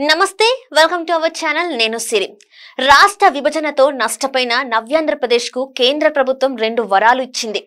నమస్తే welcome to our channel నేను సిరి రాష్ట్ర విభజనతో నష్టపోయిన నవ్యాంధ్రప్రదేశ్ కు కేంద్ర ప్రభుత్వం రెండు వరాలు ఇచ్చింది.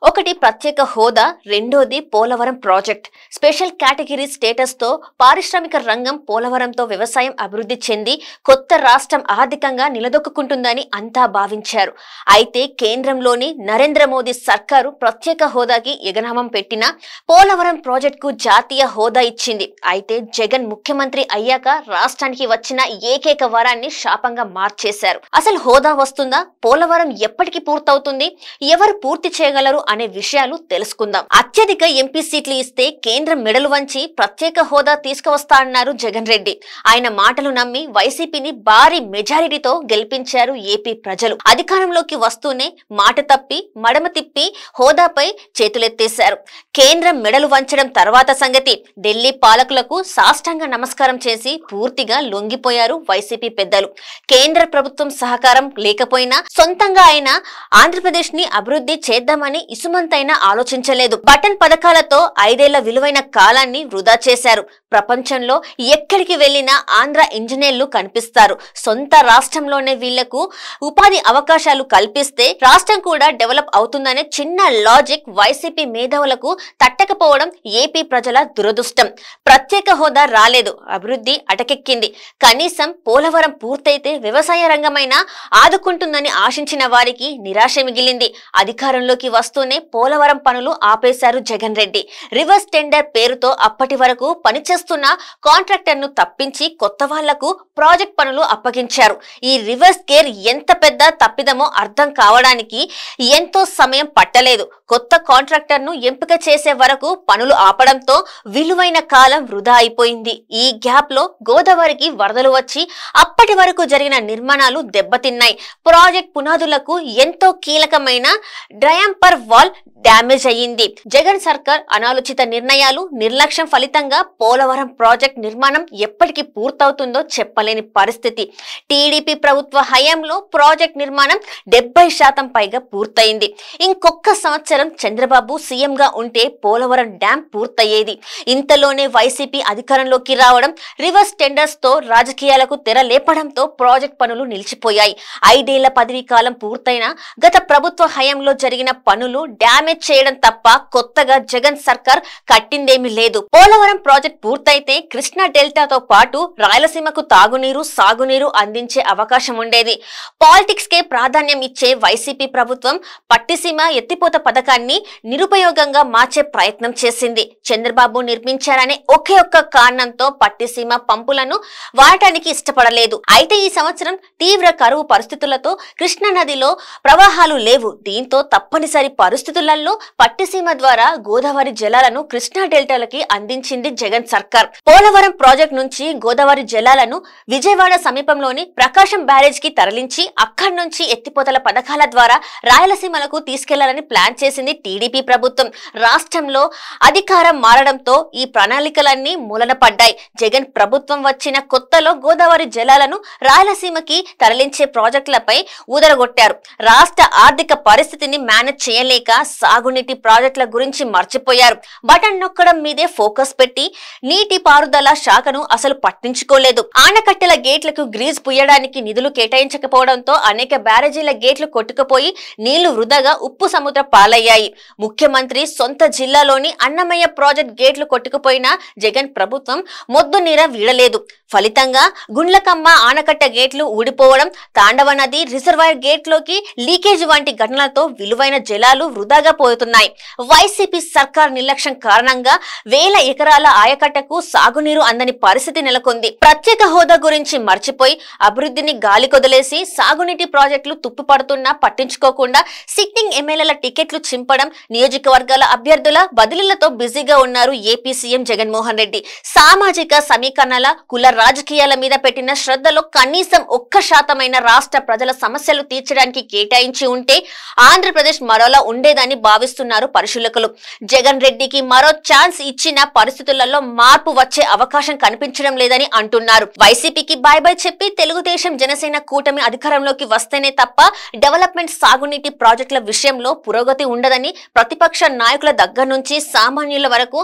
ఒకటి ప్రత్యేక హోదా, రెండోది Polavaram project. Special category status తో పారిశ్రామిక రంగం పోలవరంతో వ్యవసాయం అభివృద్ధి చెంది కొత్త రాష్ట్రం ఆర్థికంగా నిలదొక్కుంటుందని అంతా భావించారు. అయితే కేంద్రంలోని నరేంద్ర మోదీ సర్కారు ప్రత్యేక హోదాకి ఎగనామం పెట్టిన పోలవరం ప్రాజెక్ట్ కు జాతీయ హోదా ఇచ్చింది. అయితే జగన్ ముఖ్యమంత్రి అయ్యాక రాష్ట్రానికి వచ్చిన ఏకైక వరాన్ని శాపంగా మార్చేశారు. అసలు హోదా వస్తుందా? పోలవరం ఎప్పటికి పూర్తవుతుంది? ఎవరు పూర్తి చేయగలరు అనే విషయాలు తెలుసుకుందాం. అత్యధిక ఎంపీ సీట్లు ఇస్తే కేంద్రం మెడలు వంచి ప్రత్యేక హోదా తీసుకువస్తా అన్నారు జగన్ రెడ్డి. ఆయన మాటలు నమ్మి వైసీపీని భారీ మెజారిటీతో గెలిపించారు ఏపీ ప్రజలు. అధికారంలోకి వస్తూనే మాట తప్పి మడమ తిప్పి హోదాపై చేతులెత్తేశారు. కేంద్రం మెడలు వంచడం తర్వాత సంగతి. ఢిల్లీ పాలకులకు సాష్టాంగ నమస్కారం చేసి పూర్తిగా లొంగిపోయారు వైసీపీ పెద్దలు. కేంద్ర ప్రభుత్వం సహకారం లేకపోయినా సొంతంగా ఆయన ఆంధ్రప్రదేశ్ ని అభివృద్ధి చేద్దామని ఇసుమంతైనా ఆలోచించలేదు. బటన్ పథకాలతో 5 ఏళ్ల విలువైన కాలాన్ని వృధా చేశారు. ప్రపంచంలో ఎక్కడికి వెళ్లినా ఆంధ్ర ఇంజనీర్లు కనిపిస్తారు. సొంత రాష్ట్రంలోనే వీళ్లకు ఉపాధి అవకాశాలు కల్పిస్తే రాష్ట్రం కూడా డెవలప్ అవుతుందనే చిన్న లాజిక్ వైసీపీ మేధావులకు తట్టకపోవడం ఏపీ ప్రజల దురదృష్టం. ప్రత్యేక హోదా రాలేదు, అభివృద్ధి అటకెక్కింది. కనీసం పోలవరం పూర్తయితే వ్యవసాయ రంగమైనా ఆదుకుంటుందని ఆశించిన వారికి నిరాశ మిగిలింది. అధికారంలోకి వస్తూనే పోలవరం పనులు ఆపేశారు జగన్ రెడ్డి. రివర్స్ టెండర్ పేరుతో అప్పటి వరకు పనిచేస్తున్న కాంట్రాక్టర్ ను తప్పించి కొత్త వాళ్లకు ప్రాజెక్ట్ పనులు అప్పగించారు. ఈ రివర్స్ గేర్ ఎంత పెద్ద తప్పిదమో అర్థం కావడానికి ఎంతో సమయం పట్టలేదు. కొత్త కాంట్రాక్టర్ ను ఎంపిక చేసే వరకు పనులు ఆపడంతో విలువైన కాలం వృధా అయిపోయింది. ఈ గ్యాప్ లో గోదావరికి వరదలు వచ్చి అప్పటి వరకు జరిగిన నిర్మాణాలు దెబ్బతిన్నాయి. ప్రాజెక్ట్ పునాదులకు ఎంతో కీలకమైన డ్రయాంపర్ వాల్ డ్యామేజ్ అయ్యింది. జగన్ సర్కార్ అనాలోచిత నిర్ణయాలు, నిర్లక్ష్యం ఫలితంగా పోలవరం ప్రాజెక్ట్ నిర్మాణం ఎప్పటికి పూర్తవుతుందో చెప్పలేని పరిస్థితి. టీడీపీ ప్రభుత్వ హయాంలో ప్రాజెక్ట్ నిర్మాణం 70% పైగా పూర్తయింది. ఇంకొక సంవత్సరం చంద్రబాబు సీఎం గా ఉంటే పోలవరం డ్యాం పూర్తయ్యేది. ఇంతలోనే వైసీపీ అధికారంలోకి రావడం, రివర్స్ టెండర్స్ తో రాజకీయాలకు తెర లేపడంతో ప్రాజెక్ట్ పనులు నిలిచిపోయాయి. 5 ఏళ్ల పదవీ కాలం పూర్తయిన గత ప్రభుత్వ హయాంలో జరిగిన పనులు డ్యామేజ్ చేయడం తప్ప కొత్తగా జగన్ సర్కార్ కట్టిందేమీ లేదు. పోలవరం ప్రాజెక్ట్ పూర్తయితే కృష్ణా డెల్టాతో పాటు రాయలసీమకు తాగునీరు, సాగునీరు అందించే అవకాశం ఉండేది. పాలిటిక్స్ కే ప్రాధాన్యం ఇచ్చే వైసీపీ ప్రభుత్వం పట్టిసీమ ఎత్తిపోత పథకాన్ని నిరుపయోగంగా మార్చే ప్రయత్నం చేసింది. చంద్రబాబు నిర్మించారనే ఒకే ఒక్క కారణంతో పట్టిసీమ పంపులను వాడటానికి ఇష్టపడలేదు. అయితే ఈ సంవత్సరం తీవ్ర కరువు పరిస్థితులతో కృష్ణా నదిలో ప్రవాహాలు లేవు. దీంతో తప్పనిసరి పరిస్థితులలో పట్టిసీమ ద్వారా గోదావరి జలాలను కృష్ణా డెల్టాలకి అందించింది జగన్ సర్కార్. పోలవరం ప్రాజెక్ట్ నుంచి గోదావరి జలాలను విజయవాడ సమీపంలోని ప్రకాశం బ్యారేజ్ కి తరలించి అక్కడి నుంచి ఎత్తిపోతల పథకాల ద్వారా రాయలసీమలకు తీసుకెళ్లాలని ప్లాన్ చేసింది టీడీపీ ప్రభుత్వం. రాష్ట్రంలో అధికారం మారడంతో ఈ ప్రణాళికలన్నీ మూలన పడ్డాయి. జగన్ ప్రభుత్వం వచ్చిన కొత్తలో గోదావరి జలాలను రాయలసీమకి తరలించే ప్రాజెక్టులపై ఊదరగొట్టారు. రాష్ట్ర ఆర్థిక పరిస్థితిని మేనేజ్ చేయలేక సాగునీటి ప్రాజెక్టుల గురించి మర్చిపోయారు. బటన్ నొక్కడం మీదే ఫోకస్ పెట్టి నీటి పారుదల శాఖను అసలు పట్టించుకోలేదు. ఆనకట్టెల గేట్లకు గ్రీజ్ పుయ్యడానికి నిధులు కేటాయించకపోవడంతో అనేక బ్యారేజీల గేట్లు కొట్టుకుపోయి నీళ్లు వృధాగా ఉప్పు సముద్ర పాలయ్యాయి. ముఖ్యమంత్రి సొంత జిల్లాలోని అన్నమయ్య ప్రాజెక్ట్ గేట్లు కొట్టుకుపోయినా జగన్ ప్రభుత్వం మొద్దు నీర వీడలేదు. ఫలితంగా గుండ్లకమ్మ ఆనకట్ట గేట్లు ఊడిపోవడం, తాండవ నది రిజర్వాయర్ గేట్లోకి లీకేజ్ వంటి ఘటనలతో విలువైన జలాలు వృధాగా పోతున్నాయి. వైసీపీ సర్కార్ నిర్లక్ష్యం కారణంగా వేల ఎకరాల ఆయకట్టకు సాగునీరు అందని పరిస్థితి నెలకొంది. ప్రత్యేక హోదా గురించి మర్చిపోయి అభివృద్ధిని గాలి కొదిలేసి సాగునీటి ప్రాజెక్టులు తుప్పుపడుతున్నా పట్టించుకోకుండా సిట్టింగ్ ఎమ్మెల్యేల టికెట్లు చింపడం, నియోజకవర్గాల అభ్యర్థుల బదిలీలతో బిజీగా ఉన్నారు ఏపీ సీఎం జగన్మోహన్ రెడ్డి. సామాజిక సమీకరణల, కుల రాజకీయాల మీద పెట్టిన శ్రద్ధలో కనీసం 1% రాష్ట్ర ప్రజల సమస్యలు తీర్చడానికి కేటాయించి ఉంటే ఆంధ్రప్రదేశ్ మరోలా ఉండేదని భావిస్తున్నారు పరిశీలకులు. జగన్ రెడ్డికి మరో ఛాన్స్ ఇచ్చిన పరిస్థితులలో మార్పు వచ్చే అవకాశం కనిపించడం లేదని అంటున్నారు. వైసీపీకి బై బై చెప్పి తెలుగుదేశం జనసేన కూటమి అధికారంలోకి వస్తేనే తప్ప డెవలప్మెంట్, సాగునీటి ప్రాజెక్టుల విషయంలో పురోగతి ఉండదని ప్రతిపక్ష నాయకుల దగ్గర నుంచి సామాన్యుల వరకు